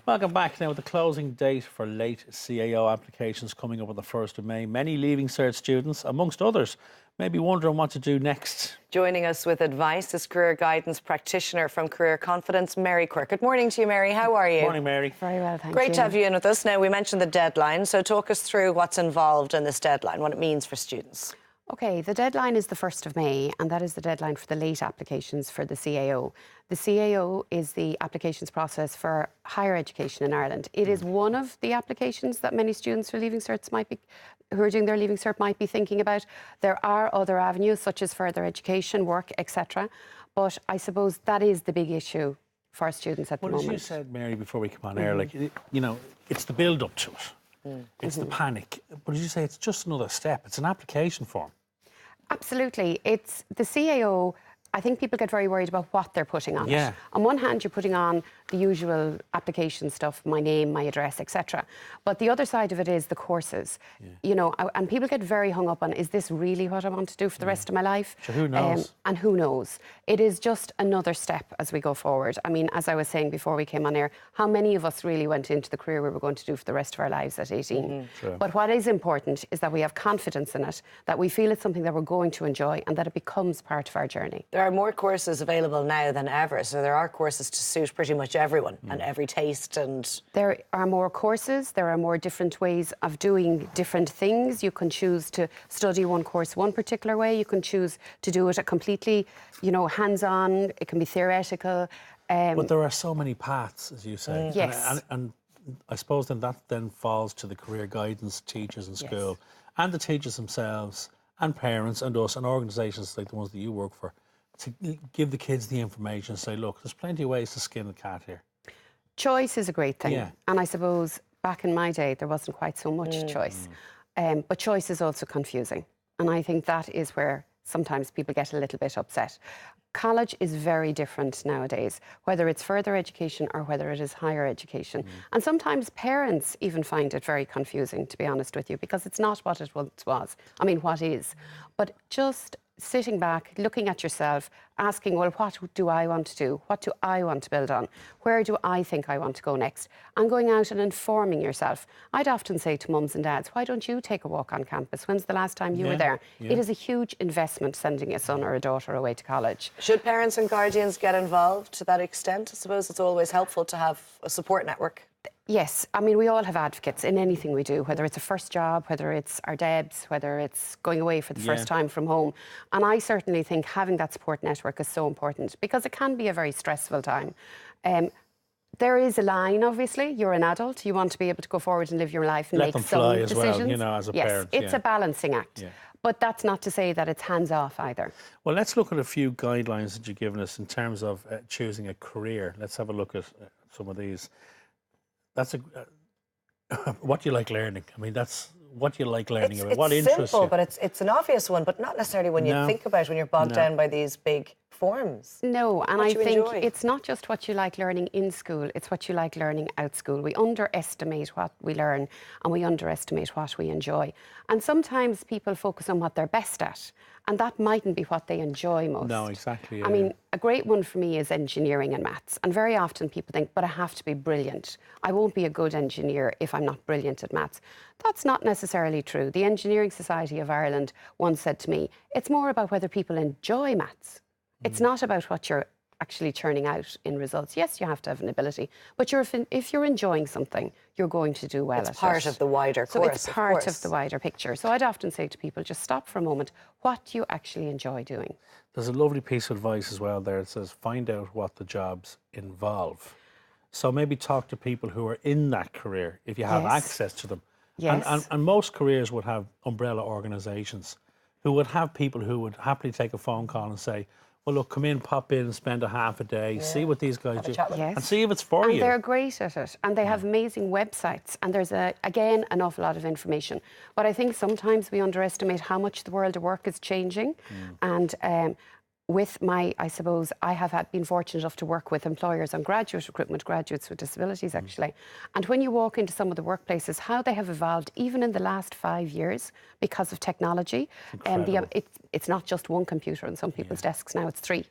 Welcome back. Now, with the closing date for late CAO applications coming up on the 1st of May, many Leaving Cert students, amongst others, may be wondering what to do next. Joining us with advice is career guidance practitioner from Career Confidence, Mary Quirk. Good morning to you, Mary. How are you? Morning, Mary. Very well, thank you. Great to have you in with us. Now, we mentioned the deadline, so talk us through what's involved in this deadline, what it means for students. OK, the deadline is the 1st of May, and that is the deadline for the late applications for the CAO. The CAO is the applications process for higher education in Ireland. It is one of the applications that many students who are doing their Leaving Cert might be thinking about. There are other avenues, such as further education, work, etc. But I suppose that is the big issue for students at the moment. Well, as you said, Mary, before we come on air, it's the build-up to it. It's the panic. But as you say, it's just another step. It's an application form. Absolutely. It's the CAO. I think people get very worried about what they're putting on it. On one hand, you're putting on the usual application stuff, my name, my address, etc. But the other side of it is the courses. You know, and people get very hung up on, is this really what I want to do for the rest of my life? So who knows? And who knows? It is just another step as we go forward. I mean, as I was saying before we came on air, how many of us really went into the career we were going to do for the rest of our lives at 18? But what is important is that we have confidence in it, that we feel it's something that we're going to enjoy and that it becomes part of our journey. There are more courses available now than ever, so there are courses to suit pretty much everyone and every taste. And there are more courses, there are more different ways of doing different things. You can choose to study one course one particular way, you can choose to do it a completely, hands-on, it can be theoretical. But there are so many paths, as you say. Yes. And I suppose that then falls to the career guidance teachers in school and the teachers themselves and parents and us and organisations like the ones that you work for, to give the kids the information and say, look, there's plenty of ways to skin a cat here. Choice is a great thing. And I suppose back in my day, there wasn't quite so much choice. But choice is also confusing. And I think that is where sometimes people get a little bit upset. College is very different nowadays, whether it's further education or whether it is higher education. And sometimes parents even find it very confusing, to be honest with you, because it's not what it once was. I mean, what is? But just sitting back, looking at yourself, asking, well, what do I want to do? What do I want to build on? Where do I think I want to go next? And going out and informing yourself. I'd often say to mums and dads, why don't you take a walk on campus? When's the last time you were there? It is a huge investment sending a son or a daughter away to college. Should parents and guardians get involved to that extent? I suppose it's always helpful to have a support network. Yes, I mean, we all have advocates in anything we do, whether it's a first job, whether it's our debs, whether it's going away for the first time from home. And I certainly think having that support network is so important because it can be a very stressful time. There is a line, obviously. You're an adult. You want to be able to go forward and live your life and let make them some fly decisions. as well, as a parent. Yes, it's a balancing act. But that's not to say that it's hands-off either. Well, let's look at a few guidelines that you've given us in terms of choosing a career. Let's have a look at some of these. That's what you like learning. I mean, that's what you like learning about. What interests you. It's simple, but it's an obvious one, but not necessarily when you think about it, when you're bogged down by these big forms. No, and I think it's not just what you like learning in school, it's what you like learning out school. We underestimate what we learn and we underestimate what we enjoy. And sometimes people focus on what they're best at, and that mightn't be what they enjoy most. No, exactly. I mean, a great one for me is engineering and maths. And very often people think, but I have to be brilliant. I won't be a good engineer if I'm not brilliant at maths. That's not necessarily true. The Engineering Society of Ireland once said to me, it's more about whether people enjoy maths. It's not about what you're actually churning out in results. Yes, you have to have an ability, but if you're enjoying something, you're going to do well at it. It's part of the wider course. So it's part of the wider picture. So I'd often say to people, just stop for a moment. What do you actually enjoy doing? There's a lovely piece of advice as well there. It says, find out what the jobs involve. So maybe talk to people who are in that career, if you have access to them. And most careers would have umbrella organisations who would have people who would happily take a phone call and say, well, look, come in, pop in and spend a half a day, see what these guys do, and see if it's for you. And they're great at it, and they have amazing websites, and there's, again, an awful lot of information. But I think sometimes we underestimate how much the world of work is changing, and with I suppose I have been fortunate enough to work with employers on graduate recruitment, graduates with disabilities actually. And when you walk into some of the workplaces, how they have evolved even in the last 5 years because of technology. It's not just one computer on some people's desks now, it's 3.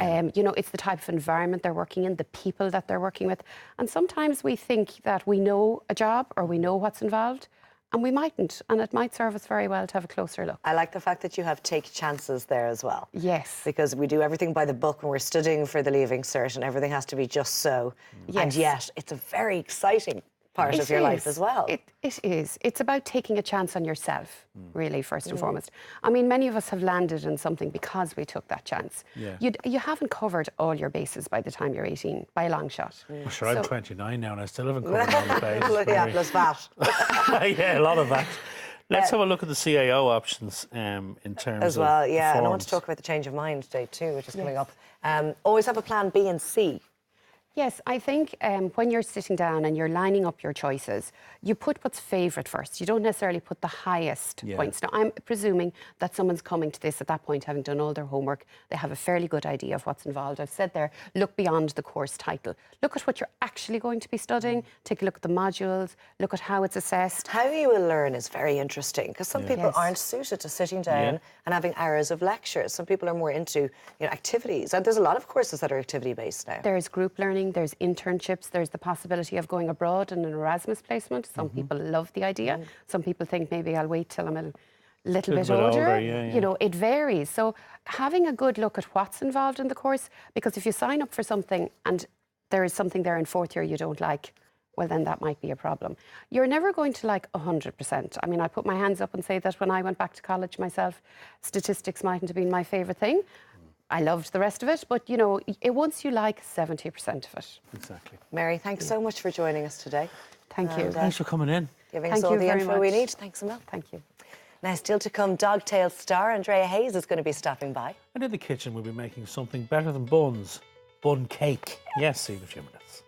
You know, it's the type of environment they're working in, the people that they're working with. And sometimes we think that we know a job or we know what's involved, and we mightn't, and it might serve us very well to have a closer look. I like the fact that you have take chances there as well. Yes. Because we do everything by the book when we're studying for the Leaving Cert, and everything has to be just so. Yes. And yet, it's a very exciting part of your life as well. It is. It's about taking a chance on yourself, really, first and foremost. I mean, many of us have landed in something because we took that chance. Yeah. You haven't covered all your bases by the time you're 18, by a long shot. Well, sure, I'm 29 now and I still haven't covered all the bases. Yeah, plus VAT. Yeah, a lot of that. Let's have a look at the CAO options in terms as well, of yeah. the And I want to forms. talk about the change of mind day too, which is coming up. Always have a plan B and C. Yes, I think when you're sitting down and you're lining up your choices, you put what's favourite first. You don't necessarily put the highest points. Now, I'm presuming that someone's coming to this at that point, having done all their homework. They have a fairly good idea of what's involved. I've said there, look beyond the course title. Look at what you're actually going to be studying. Take a look at the modules. Look at how it's assessed. How you will learn is very interesting because some people aren't suited to sitting down and having hours of lectures. Some people are more into activities. And there's a lot of courses that are activity-based now. There's group learning. There's internships, there's the possibility of going abroad in an Erasmus placement. Some people love the idea. Some people think maybe I'll wait till I'm a little bit older. You know, it varies. So having a good look at what's involved in the course, because if you sign up for something and there is something there in 4th year you don't like, well, then that might be a problem. You're never going to like 100%. I mean, I put my hands up and say that when I went back to college myself, statistics mightn't have been my favourite thing. I loved the rest of it, but, you know, once you like 70% of it. Exactly. Mary, thanks so much for joining us today. Thank you. Thanks for coming in. Giving us all the info we need. Thanks a lot. Thank you. Now, still to come, Dogtail star Andrea Hayes is going to be stopping by. And in the kitchen, we'll be making something better than buns. Bun cake. Yes, see you in a few minutes.